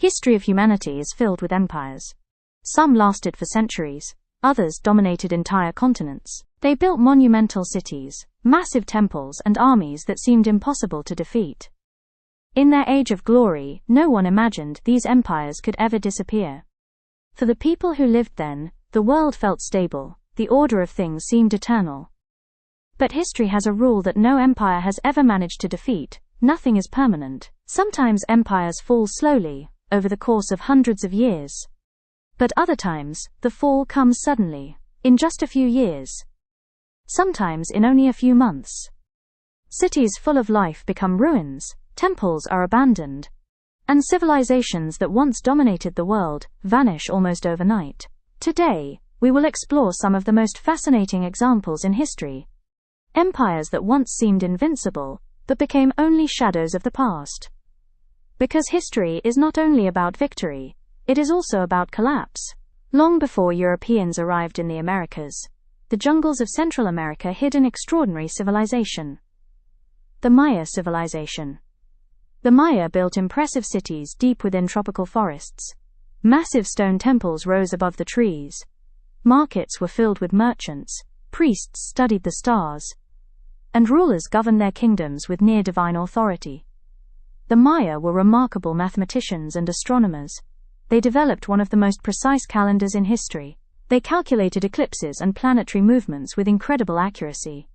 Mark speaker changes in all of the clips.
Speaker 1: History of humanity is filled with empires. Some lasted for centuries, others dominated entire continents. They built monumental cities, massive temples, and armies that seemed impossible to defeat. In their age of glory, no one imagined these empires could ever disappear. For the people who lived then, the world felt stable, the order of things seemed eternal. But history has a rule that no empire has ever managed to defeat: nothing is permanent. Sometimes empires fall slowly, over the course of hundreds of years. But other times, the fall comes suddenly, in just a few years. Sometimes in only a few months. Cities full of life become ruins, temples are abandoned, and civilizations that once dominated the world vanish almost overnight. Today, we will explore some of the most fascinating examples in history. Empires that once seemed invincible, but became only shadows of the past. Because history is not only about victory, it is also about collapse. Long before Europeans arrived in the Americas, the jungles of Central America hid an extraordinary civilization. The Maya civilization. The Maya built impressive cities deep within tropical forests. Massive stone temples rose above the trees. Markets were filled with merchants, priests studied the stars, and rulers governed their kingdoms with near-divine authority. The Maya were remarkable mathematicians and astronomers. They developed one of the most precise calendars in history. They calculated eclipses and planetary movements with incredible accuracy.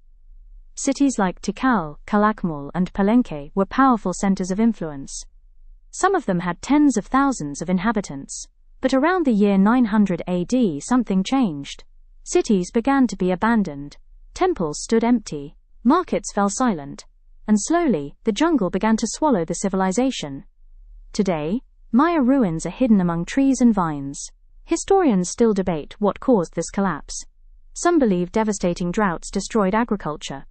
Speaker 1: Cities like Tikal, Calakmul, and Palenque were powerful centers of influence. Some of them had tens of thousands of inhabitants. But around the year 900 AD something changed. Cities began to be abandoned. Temples stood empty. Markets fell silent. And slowly, the jungle began to swallow the civilization. Today, Maya ruins are hidden among trees and vines. Historians still debate what caused this collapse. Some believe devastating droughts destroyed agriculture.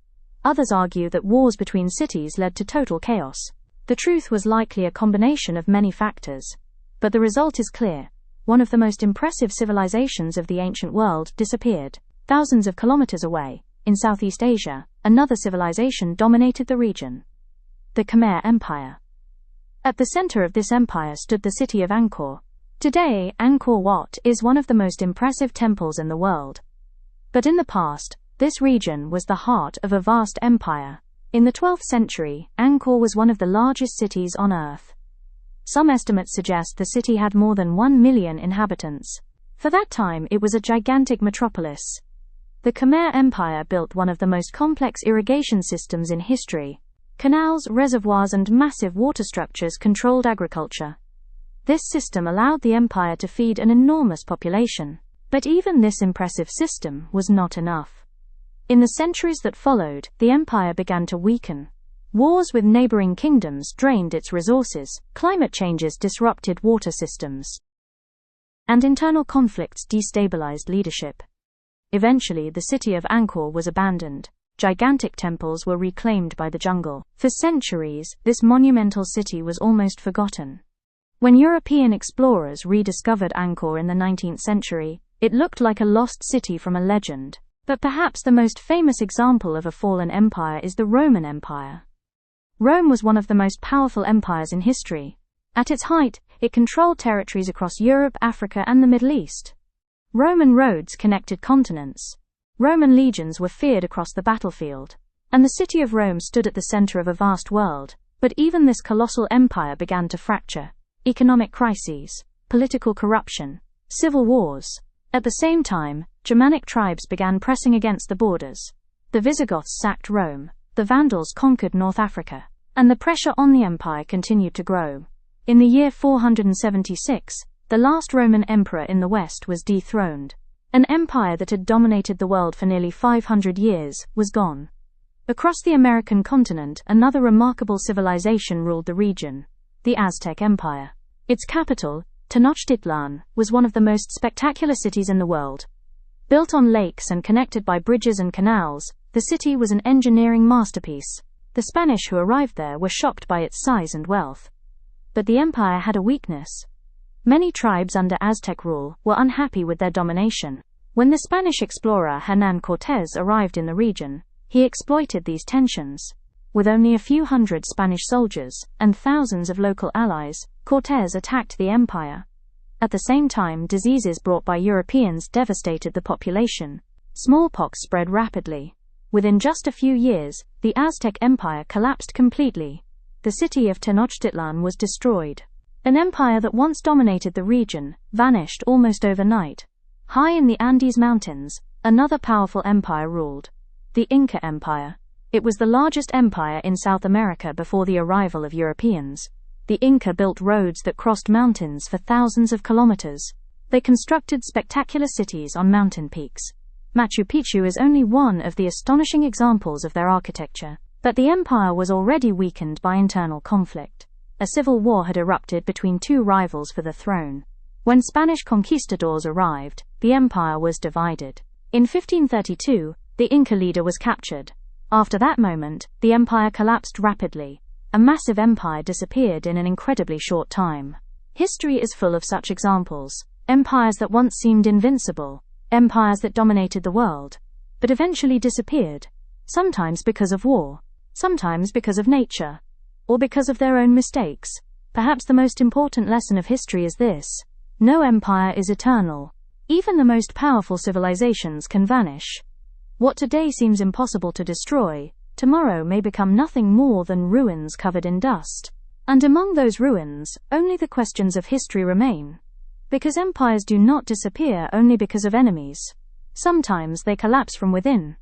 Speaker 1: Others argue that wars between cities led to total chaos. The truth was likely a combination of many factors. But the result is clear. One of the most impressive civilizations of the ancient world disappeared. Thousands of kilometers away, in Southeast Asia, another civilization dominated the region. The Khmer Empire. At the center of this empire stood the city of Angkor. Today, Angkor Wat is one of the most impressive temples in the world. But in the past, this region was the heart of a vast empire. In the 12th century, Angkor was one of the largest cities on Earth. Some estimates suggest the city had more than 1 million inhabitants. For that time, it was a gigantic metropolis. The Khmer Empire built one of the most complex irrigation systems in history. Canals, reservoirs, and massive water structures controlled agriculture. This system allowed the empire to feed an enormous population. But even this impressive system was not enough. In the centuries that followed, the empire began to weaken. Wars with neighboring kingdoms drained its resources, climate changes disrupted water systems, and internal conflicts destabilized leadership. Eventually, the city of Angkor was abandoned. Gigantic temples were reclaimed by the jungle. For centuries, this monumental city was almost forgotten. When European explorers rediscovered Angkor in the 19th century, it looked like a lost city from a legend. But perhaps the most famous example of a fallen empire is the Roman Empire. Rome was one of the most powerful empires in history. At its height, it controlled territories across Europe, Africa, and the Middle East. Roman roads connected continents. Roman legions were feared across the battlefield. And the city of Rome stood at the center of a vast world. But even this colossal empire began to fracture. Economic crises, political corruption, civil wars. At the same time, Germanic tribes began pressing against the borders. The Visigoths sacked Rome. The Vandals conquered North Africa, and the pressure on the empire continued to grow. In the year 476, the last Roman emperor in the West was dethroned. An empire that had dominated the world for nearly 500 years was gone. Across the American continent, another remarkable civilization ruled the region, the Aztec Empire. Its capital, Tenochtitlan, was one of the most spectacular cities in the world. Built on lakes and connected by bridges and canals, the city was an engineering masterpiece. The Spanish who arrived there were shocked by its size and wealth. But the empire had a weakness. Many tribes under Aztec rule were unhappy with their domination. When the Spanish explorer Hernán Cortés arrived in the region, he exploited these tensions. With only a few hundred Spanish soldiers and thousands of local allies, Cortés attacked the empire. At the same time, diseases brought by Europeans devastated the population. Smallpox spread rapidly. Within just a few years, the Aztec Empire collapsed completely. The city of Tenochtitlan was destroyed. An empire that once dominated the region vanished almost overnight. High in the Andes Mountains, another powerful empire ruled. The Inca Empire. It was the largest empire in South America before the arrival of Europeans. The Inca built roads that crossed mountains for thousands of kilometers. They constructed spectacular cities on mountain peaks. Machu Picchu is only one of the astonishing examples of their architecture. But the empire was already weakened by internal conflict. A civil war had erupted between two rivals for the throne. When Spanish conquistadors arrived, the empire was divided. In 1532, the Inca leader was captured. After that moment, the empire collapsed rapidly. A massive empire disappeared in an incredibly short time. History is full of such examples. Empires that once seemed invincible. Empires that dominated the world, but eventually disappeared. Sometimes because of war. Sometimes because of nature. Or because of their own mistakes. Perhaps the most important lesson of history is this: no empire is eternal. Even the most powerful civilizations can vanish. What today seems impossible to destroy, tomorrow may become nothing more than ruins covered in dust. And among those ruins, only the questions of history remain. Because empires do not disappear only because of enemies. Sometimes they collapse from within.